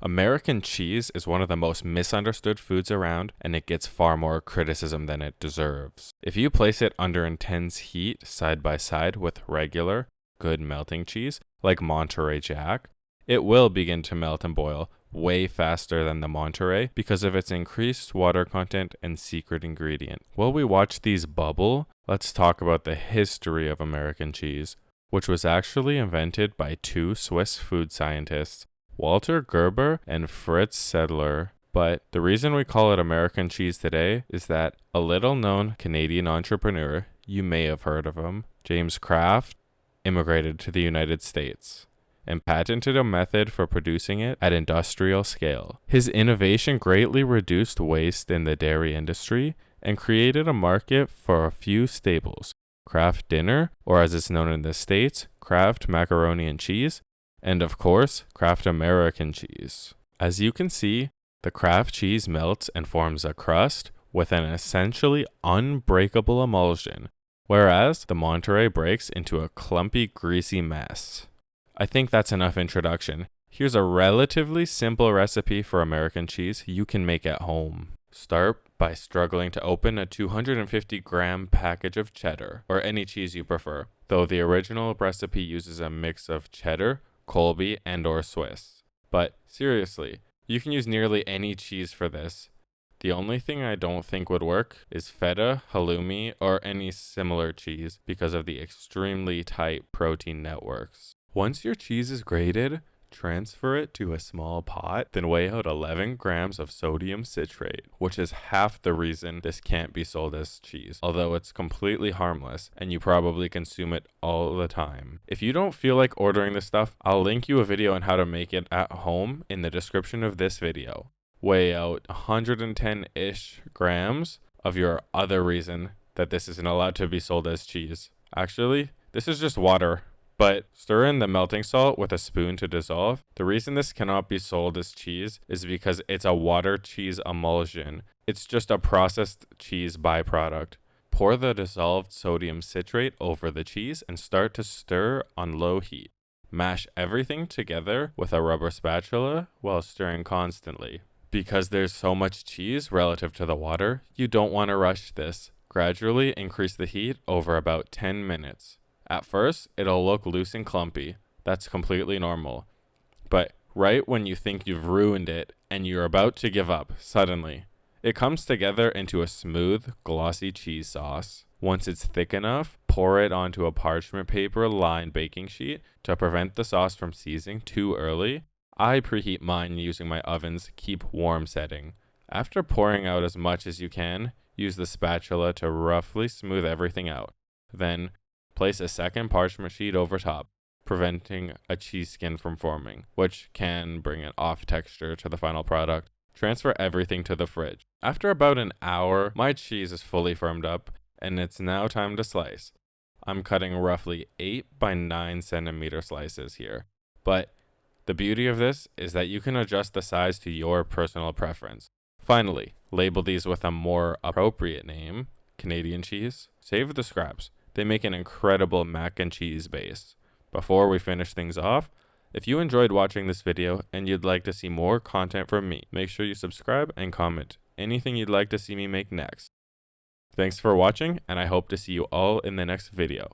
American cheese is one of the most misunderstood foods around, and it gets far more criticism than it deserves. If you place it under intense heat side by side with regular, good melting cheese, like Monterey Jack, it will begin to melt and boil way faster than the Monterey because of its increased water content and secret ingredient. While we watch these bubble, let's talk about the history of American cheese, which was actually invented by two Swiss food scientists, Walter Gerber and Fritz Sedler. But the reason we call it American cheese today is that a little-known Canadian entrepreneur, you may have heard of him, James Kraft, immigrated to the United States and patented a method for producing it at industrial scale. His innovation greatly reduced waste in the dairy industry and created a market for a few staples: Kraft Dinner, or as it's known in the States, Kraft Macaroni and Cheese, and of course, Kraft American Cheese. As you can see, the Kraft cheese melts and forms a crust with an essentially unbreakable emulsion, whereas the Monterey breaks into a clumpy, greasy mess. I think that's enough introduction. Here's a relatively simple recipe for American cheese you can make at home. Start by struggling to open a 250-gram package of cheddar, or any cheese you prefer, though the original recipe uses a mix of cheddar, Colby, and/or Swiss. But seriously, you can use nearly any cheese for this. The only thing I don't think would work is feta, halloumi, or any similar cheese because of the extremely tight protein networks. Once your cheese is grated, transfer it to a small pot, then weigh out 11 grams of sodium citrate, which is half the reason this can't be sold as cheese, although it's completely harmless and you probably consume it all the time. If you don't feel like ordering this stuff, I'll link you a video on how to make it at home in the description of this video. Weigh out 110-ish grams of your other reason that this isn't allowed to be sold as cheese. Actually, this is just water. But stir in the melting salt with a spoon to dissolve. The reason this cannot be sold as cheese is because it's a water cheese emulsion. It's just a processed cheese byproduct. Pour the dissolved sodium citrate over the cheese and start to stir on low heat. Mash everything together with a rubber spatula while stirring constantly. Because there's so much cheese relative to the water, you don't want to rush this. Gradually increase the heat over about 10 minutes. At first, it'll look loose and clumpy. That's completely normal. But right when you think you've ruined it and you're about to give up, suddenly, it comes together into a smooth, glossy cheese sauce. Once it's thick enough, pour it onto a parchment paper-lined baking sheet to prevent the sauce from seizing too early. I preheat mine using my oven's keep warm setting. After pouring out as much as you can, use the spatula to roughly smooth everything out. Then, place a second parchment sheet over top, preventing a cheese skin from forming, which can bring an off texture to the final product. Transfer everything to the fridge. After about an hour, my cheese is fully firmed up, and it's now time to slice. I'm cutting roughly 8 by 9 centimeter slices here, but the beauty of this is that you can adjust the size to your personal preference. Finally, label these with a more appropriate name, Canadian cheese. Save the scraps. They make an incredible mac and cheese base. Before we finish things off, if you enjoyed watching this video and you'd like to see more content from me, make sure you subscribe and comment anything you'd like to see me make next. Thanks for watching, and I hope to see you all in the next video.